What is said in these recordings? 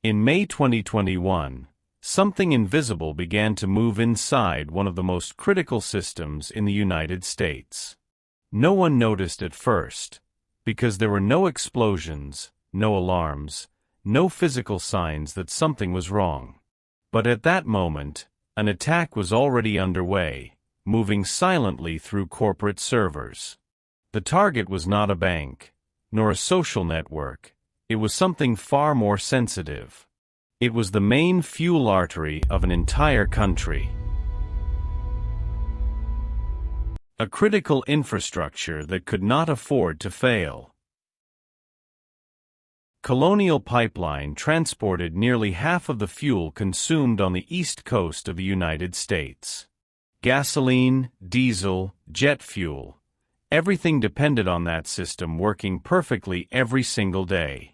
In May 2021, something invisible began to move inside one of the most critical systems in the United States. No one noticed at first, because there were no explosions, no alarms, no physical signs that something was wrong. But at that moment, an attack was already underway, moving silently through corporate servers. The target was not a bank, nor a social network. It was something far more sensitive. It was the main fuel artery of an entire country. A critical infrastructure that could not afford to fail. Colonial Pipeline transported nearly half of the fuel consumed on the east coast of the United States. Gasoline, diesel, jet fuel. Everything depended on that system working perfectly every single day.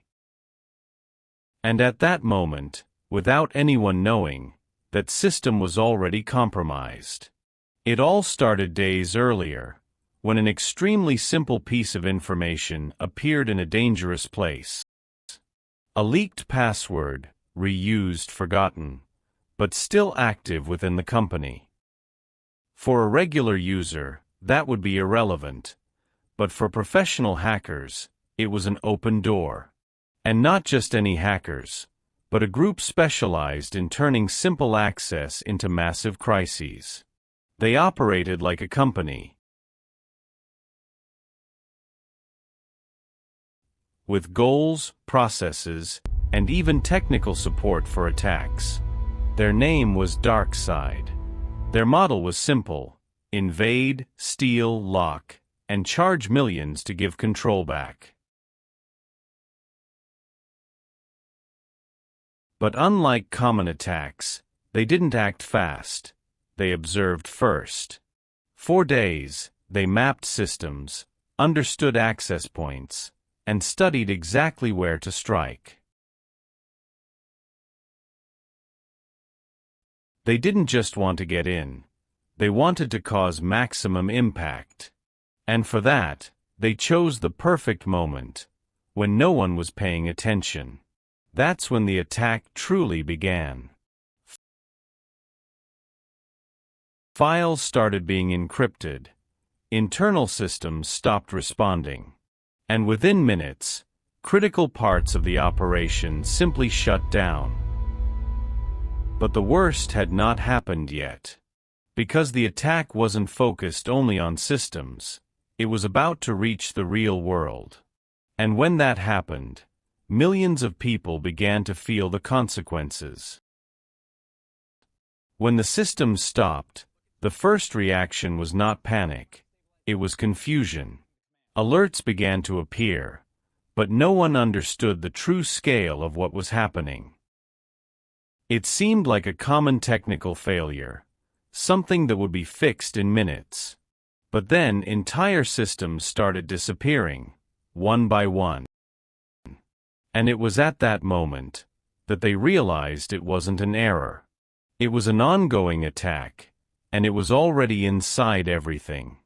And at that moment, without anyone knowing, that system was already compromised. It all started days earlier, when an extremely simple piece of information appeared in a dangerous place. A leaked password, reused, forgotten, but still active within the company. For a regular user, that would be irrelevant, but for professional hackers, it was an open door. And not just any hackers, but a group specialized in turning simple access into massive crises. They operated like a company, with goals, processes, and even technical support for attacks. Their name was DarkSide. Their model was simple: invade, steal, lock, and charge millions to give control back. But unlike common attacks, they didn't act fast. They observed first. For days, they mapped systems, understood access points, and studied exactly where to strike. They didn't just want to get in. They wanted to cause maximum impact. And for that, they chose the perfect moment, when no one was paying attention. That's when the attack truly began. Files started being encrypted. Internal systems stopped responding. And within minutes, critical parts of the operation simply shut down. But the worst had not happened yet. Because the attack wasn't focused only on systems, it was about to reach the real world. And when that happened, millions of people began to feel the consequences. When the systems stopped, the first reaction was not panic. It was confusion. Alerts began to appear, but no one understood the true scale of what was happening. It seemed like a common technical failure, something that would be fixed in minutes. But then entire systems started disappearing, one by one. And it was at that moment that they realized it wasn't an error. It was an ongoing attack, and it was already inside everything.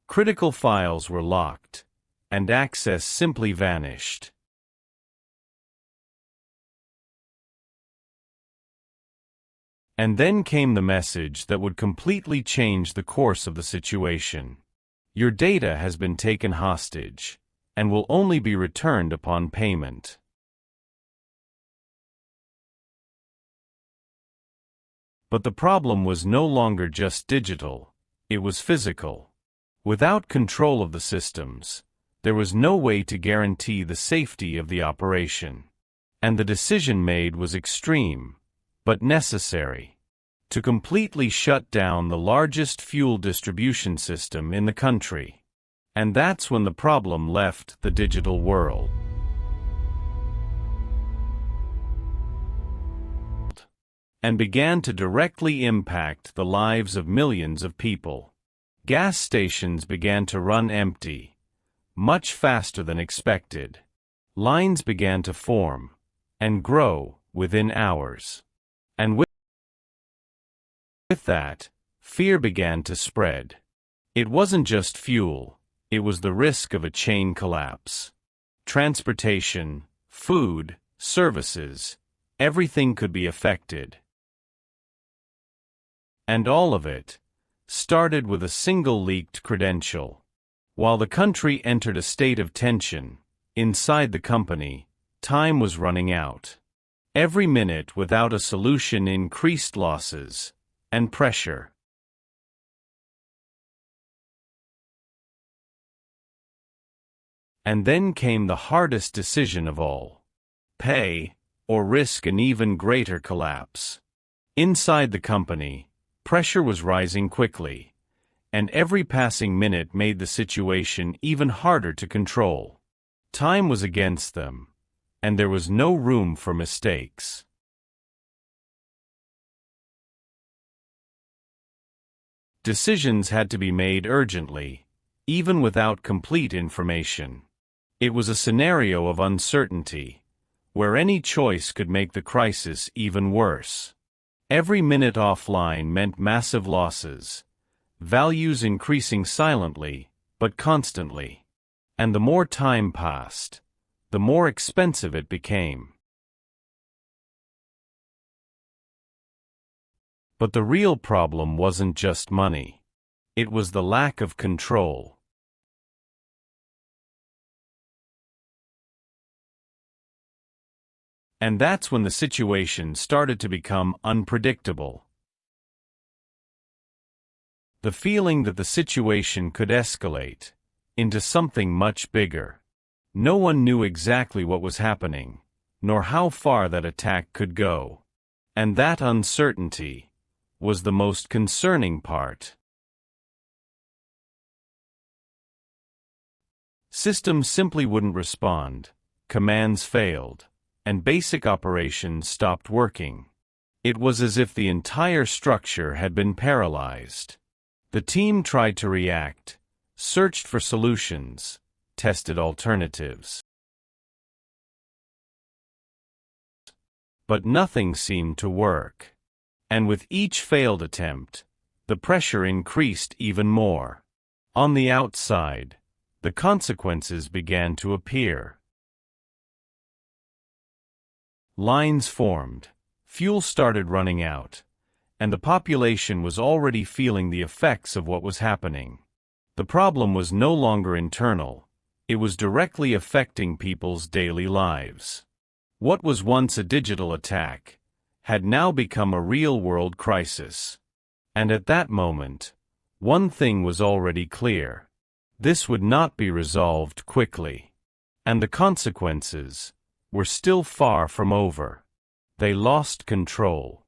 Critical files were locked, and access simply vanished. And then came the message that would completely change the course of the situation. Your data has been taken hostage, and will only be returned upon payment. But the problem was no longer just digital, it was physical. Without control of the systems, there was no way to guarantee the safety of the operation. And the decision made was extreme, but necessary, to completely shut down the largest fuel distribution system in the country. And that's when the problem left the digital world and began to directly impact the lives of millions of people. Gas stations began to run empty, much faster than expected. Lines began to form and grow within hours. And with that, fear began to spread. It wasn't just fuel, it was the risk of a chain collapse. Transportation, food, services, everything could be affected. And all of it started with a single leaked credential. While the country entered a state of tension, inside the company, time was running out. Every minute without a solution increased losses and pressure. And then came the hardest decision of all: pay or risk an even greater collapse. Inside the company, pressure was rising quickly, and every passing minute made the situation even harder to control. Time was against them, and there was no room for mistakes. Decisions had to be made urgently, even without complete information. It was a scenario of uncertainty, where any choice could make the crisis even worse. Every minute offline meant massive losses, values increasing silently but constantly. And the more time passed, the more expensive it became. But the real problem wasn't just money. It was the lack of control. And that's when the situation started to become unpredictable. The feeling that the situation could escalate into something much bigger. No one knew exactly what was happening, nor how far that attack could go. And that uncertainty was the most concerning part. Systems simply wouldn't respond, commands failed, and basic operations stopped working. It was as if the entire structure had been paralyzed. The team tried to react, searched for solutions, tested alternatives. But nothing seemed to work. And with each failed attempt, the pressure increased even more. On the outside, the consequences began to appear. Lines formed, fuel started running out, and the population was already feeling the effects of what was happening. The problem was no longer internal, it was directly affecting people's daily lives. What was once a digital attack had now become a real-world crisis. And at that moment, one thing was already clear: this would not be resolved quickly. And the consequences were still far from over. They lost control.